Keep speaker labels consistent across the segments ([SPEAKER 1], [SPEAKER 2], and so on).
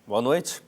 [SPEAKER 1] Boa noite.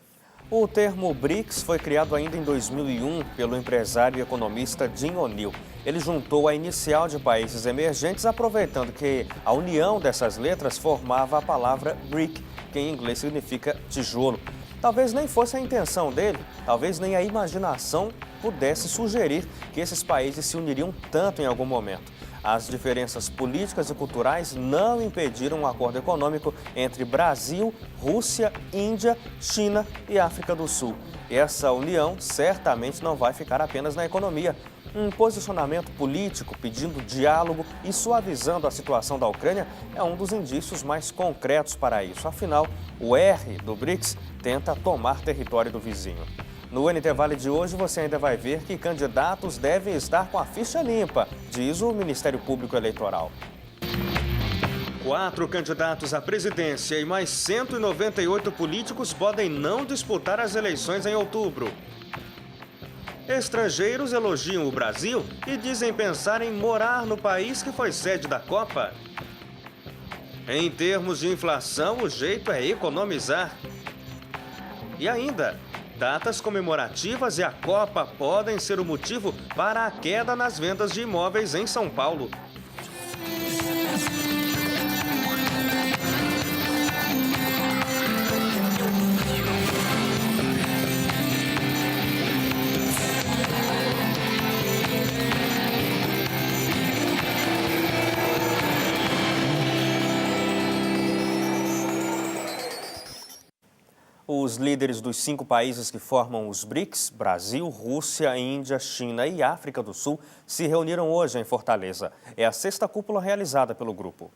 [SPEAKER 1] O termo BRICS foi criado ainda em 2001 pelo empresário e economista Jim O'Neill. Ele juntou a inicial de países emergentes, aproveitando que a união dessas letras formava a palavra BRIC, que em inglês significa tijolo. Talvez nem fosse a intenção dele, talvez nem a imaginação pudesse sugerir que esses países se uniriam tanto em algum momento. As diferenças políticas e culturais não impediram um acordo econômico entre Brasil, Rússia, Índia, China e África do Sul. Essa união certamente não vai ficar apenas na economia. Um posicionamento político pedindo diálogo e suavizando a situação da Ucrânia é um dos indícios mais concretos para isso. Afinal, o R do BRICS tenta tomar território do vizinho. No NT Vale de hoje, você ainda vai ver que candidatos devem estar com a ficha limpa, diz o Ministério Público Eleitoral. 4 candidatos à presidência e mais 198 políticos podem não disputar as eleições em outubro. Estrangeiros elogiam o Brasil e dizem pensar em morar no país que foi sede da Copa. Em termos de inflação, o jeito é economizar. E ainda, datas comemorativas e a Copa podem ser o motivo para a queda nas vendas de imóveis em São Paulo. Os líderes dos 5 países que formam os BRICS, Brasil, Rússia, Índia, China e África do Sul, se reuniram hoje em Fortaleza. É a 6ª cúpula realizada pelo grupo.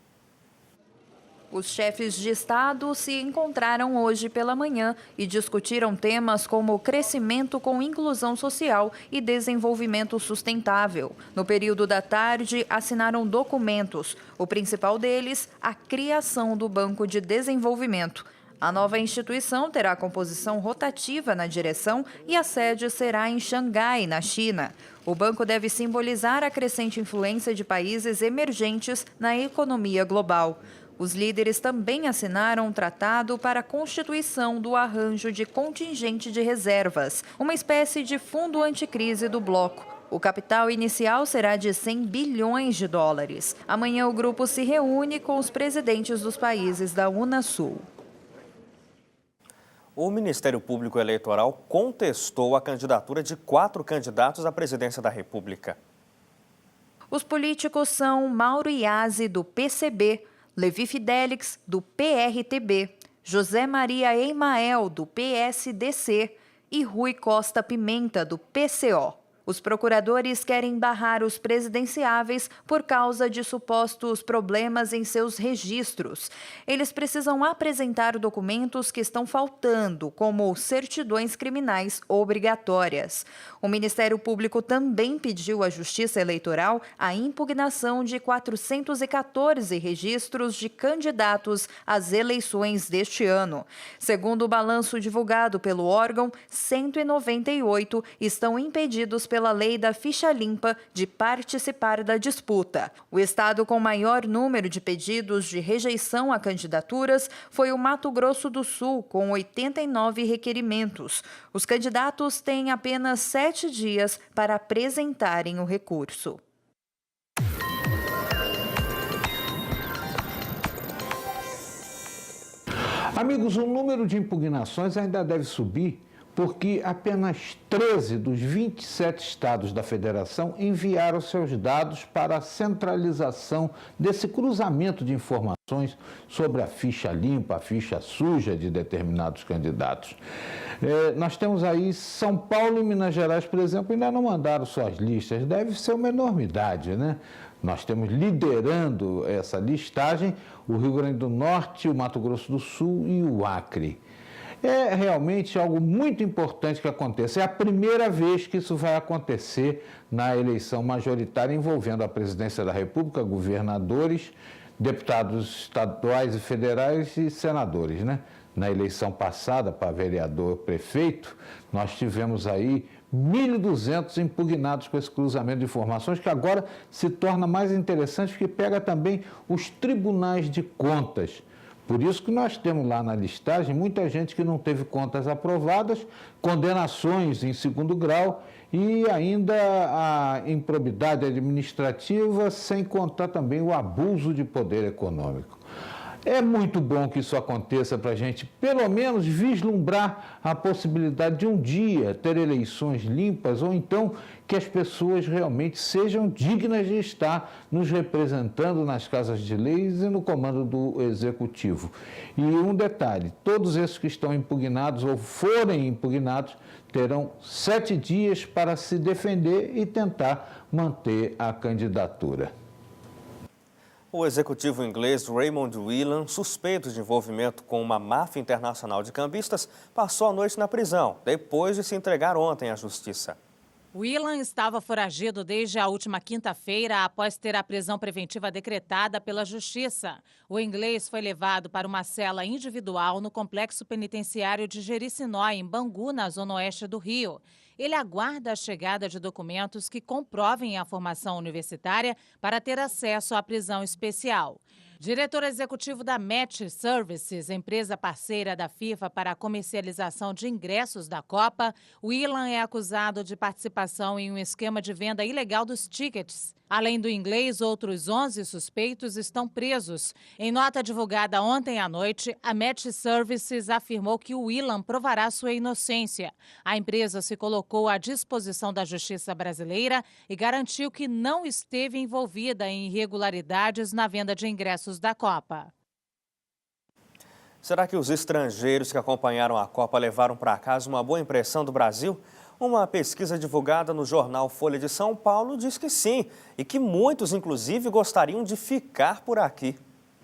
[SPEAKER 2] Os chefes de Estado se encontraram hoje pela manhã e discutiram temas como crescimento com inclusão social e desenvolvimento sustentável. No período da tarde, assinaram documentos. O principal deles, a criação do Banco de Desenvolvimento. A nova instituição terá composição rotativa na direção e a sede será em Xangai, na China. O banco deve simbolizar a crescente influência de países emergentes na economia global. Os líderes também assinaram um tratado para a constituição do arranjo de contingente de reservas, uma espécie de fundo anticrise do bloco. O capital inicial será de 100 bilhões de dólares. Amanhã o grupo se reúne com os presidentes dos países da Unasul.
[SPEAKER 1] O Ministério Público Eleitoral contestou a candidatura de 4 candidatos à presidência da República.
[SPEAKER 2] Os políticos são Mauro Iazzi, do PCB, Levi Fidelix, do PRTB, José Maria Emael, do PSDC e Rui Costa Pimenta, do PCO. Os procuradores querem barrar os presidenciáveis por causa de supostos problemas em seus registros. Eles precisam apresentar documentos que estão faltando, como certidões criminais obrigatórias. O Ministério Público também pediu à Justiça Eleitoral a impugnação de 414 registros de candidatos às eleições deste ano. Segundo o balanço divulgado pelo órgão, 198 estão impedidos pela lei da ficha limpa de participar da disputa. O estado com maior número de pedidos de rejeição a candidaturas foi o Mato Grosso do Sul, com 89 requerimentos. Os candidatos têm apenas 7 dias para apresentarem o recurso.
[SPEAKER 3] Amigos, o número de impugnações ainda deve subir, porque apenas 13 dos 27 estados da federação enviaram seus dados para a centralização desse cruzamento de informações sobre a ficha limpa, a ficha suja de determinados candidatos. Nós temos aí São Paulo e Minas Gerais, por exemplo, ainda não mandaram suas listas. Deve ser uma enormidade, né? Nós temos liderando essa listagem o Rio Grande do Norte, o Mato Grosso do Sul e o Acre. É realmente algo muito importante que aconteça. É a primeira vez que isso vai acontecer na eleição majoritária envolvendo a presidência da República, governadores, deputados estaduais e federais e senadores, né? Na eleição passada para vereador e prefeito, nós tivemos aí 1.200 impugnados com esse cruzamento de informações, que agora se torna mais interessante porque pega também os tribunais de contas, Por isso que nós temos lá na listagem muita gente que não teve contas aprovadas, condenações em segundo grau e ainda a improbidade administrativa, sem contar também o abuso de poder econômico. É muito bom que isso aconteça para a gente, pelo menos, vislumbrar a possibilidade de um dia ter eleições limpas ou então que as pessoas realmente sejam dignas de estar nos representando nas casas de leis e no comando do Executivo. E um detalhe, todos esses que estão impugnados ou forem impugnados terão 7 dias para se defender e tentar manter a candidatura.
[SPEAKER 1] O executivo inglês Raymond Whelan, suspeito de envolvimento com uma máfia internacional de cambistas, passou a noite na prisão, depois de se entregar ontem à justiça.
[SPEAKER 4] Whelan estava foragido desde a última quinta-feira, após ter a prisão preventiva decretada pela Justiça. O inglês foi levado para uma cela individual no complexo penitenciário de Jericinó, em Bangu, na zona oeste do Rio. Ele aguarda a chegada de documentos que comprovem a formação universitária para ter acesso à prisão especial. Diretor executivo da Match Services, empresa parceira da FIFA para a comercialização de ingressos da Copa, Whelan é acusado de participação em um esquema de venda ilegal dos tickets. Além do inglês, outros 11 suspeitos estão presos. Em nota divulgada ontem à noite, a Match Services afirmou que o Whelan provará sua inocência. A empresa se colocou à disposição da Justiça brasileira e garantiu que não esteve envolvida em irregularidades na venda de ingressos da Copa.
[SPEAKER 1] Será que os estrangeiros que acompanharam a Copa levaram para casa uma boa impressão do Brasil? Uma pesquisa divulgada no jornal Folha de São Paulo diz que sim, e que muitos, inclusive, gostariam de ficar por aqui.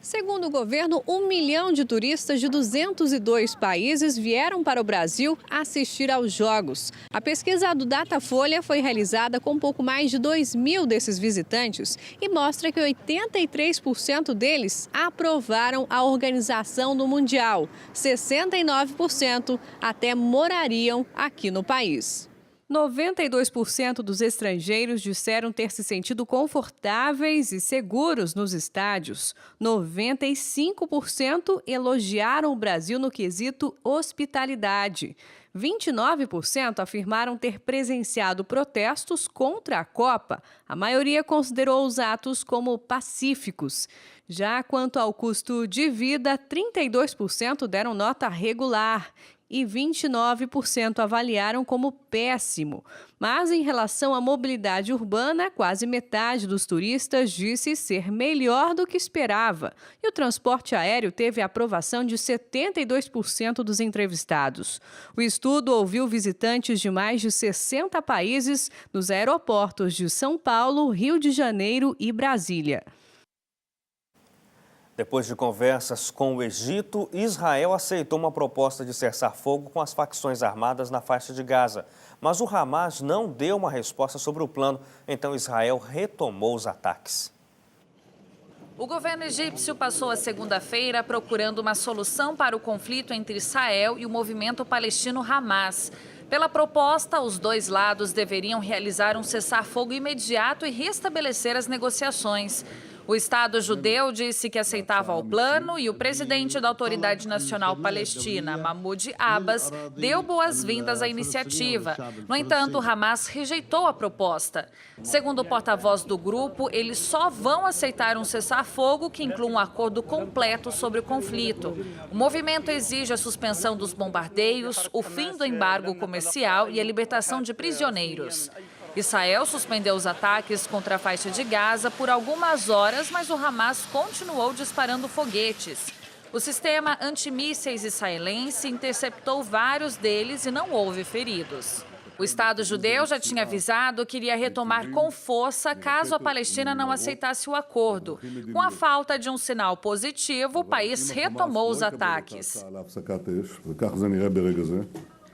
[SPEAKER 5] Segundo o governo, 1 milhão de turistas de 202 países vieram para o Brasil assistir aos Jogos. A pesquisa do Datafolha foi realizada com pouco mais de 2.000 desses visitantes e mostra que 83% deles aprovaram a organização do Mundial. 69% até morariam aqui no país. 92% dos estrangeiros disseram ter se sentido confortáveis e seguros nos estádios. 95% elogiaram o Brasil no quesito hospitalidade. 29% afirmaram ter presenciado protestos contra a Copa. A maioria considerou os atos como pacíficos. Já quanto ao custo de vida, 32% deram nota regular e 29% avaliaram como péssimo. Mas em relação à mobilidade urbana, quase metade dos turistas disse ser melhor do que esperava. E o transporte aéreo teve a aprovação de 72% dos entrevistados. O estudo ouviu visitantes de mais de 60 países nos aeroportos de São Paulo, Rio de Janeiro e Brasília.
[SPEAKER 1] Depois de conversas com o Egito, Israel aceitou uma proposta de cessar fogo com as facções armadas na faixa de Gaza. Mas o Hamas não deu uma resposta sobre o plano, então Israel retomou os ataques.
[SPEAKER 2] O governo egípcio passou a segunda-feira procurando uma solução para o conflito entre Israel e o movimento palestino Hamas. Pela proposta, os dois lados deveriam realizar um cessar-fogo imediato e restabelecer as negociações. O Estado judeu disse que aceitava o plano e o presidente da Autoridade Nacional Palestina, Mahmoud Abbas, deu boas-vindas à iniciativa. No entanto, o Hamas rejeitou a proposta. Segundo o porta-voz do grupo, eles só vão aceitar um cessar-fogo que inclua um acordo completo sobre o conflito. O movimento exige a suspensão dos bombardeios, o fim do embargo comercial e a libertação de prisioneiros. Israel suspendeu os ataques contra a faixa de Gaza por algumas horas, mas o Hamas continuou disparando foguetes. O sistema antimísseis israelense interceptou vários deles e não houve feridos. O Estado judeu já tinha avisado que iria retomar com força caso a Palestina não aceitasse o acordo. Com a falta de um sinal positivo, o país retomou os ataques.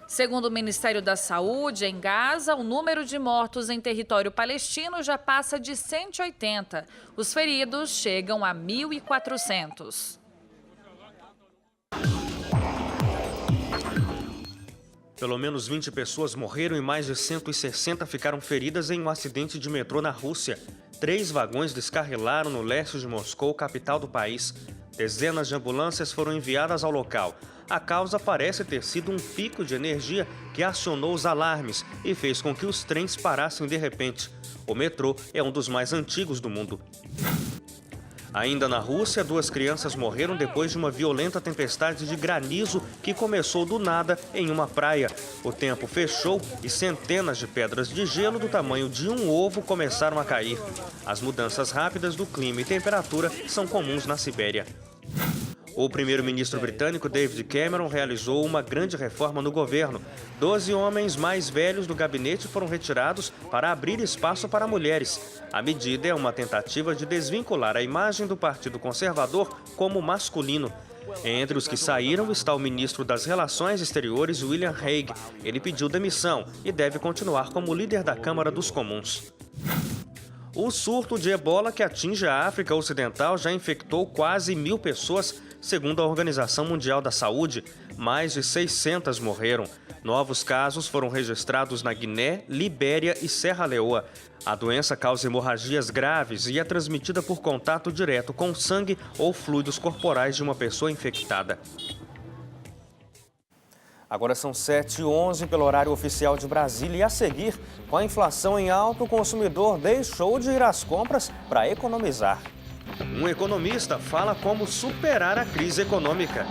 [SPEAKER 2] Segundo o Ministério da Saúde, em Gaza, o número de mortos em território palestino já passa de 180. Os feridos chegam a 1.400.
[SPEAKER 1] Pelo menos 20 pessoas morreram e mais de 160 ficaram feridas em um acidente de metrô na Rússia. 3 vagões descarrilaram no leste de Moscou, capital do país. Dezenas de ambulâncias foram enviadas ao local. A causa parece ter sido um pico de energia que acionou os alarmes e fez com que os trens parassem de repente. O metrô é um dos mais antigos do mundo. Ainda na Rússia, 2 crianças morreram depois de uma violenta tempestade de granizo que começou do nada em uma praia. O tempo fechou e centenas de pedras de gelo do tamanho de um ovo começaram a cair. As mudanças rápidas do clima e temperatura são comuns na Sibéria. O primeiro-ministro britânico David Cameron realizou uma grande reforma no governo. 12 homens mais velhos do gabinete foram retirados para abrir espaço para mulheres. A medida é uma tentativa de desvincular a imagem do Partido Conservador como masculino. Entre os que saíram está o ministro das Relações Exteriores, William Hague. Ele pediu demissão e deve continuar como líder da Câmara dos Comuns. O surto de ebola que atinge a África Ocidental já infectou quase 1.000 pessoas, segundo a Organização Mundial da Saúde. Mais de 600 morreram. Novos casos foram registrados na Guiné, Libéria e Serra Leoa. A doença causa hemorragias graves e é transmitida por contato direto com sangue ou fluidos corporais de uma pessoa infectada. Agora são 7h11 pelo horário oficial de Brasília e a seguir, com a inflação em alta, o consumidor deixou de ir às compras para economizar. Um economista fala como superar a crise econômica.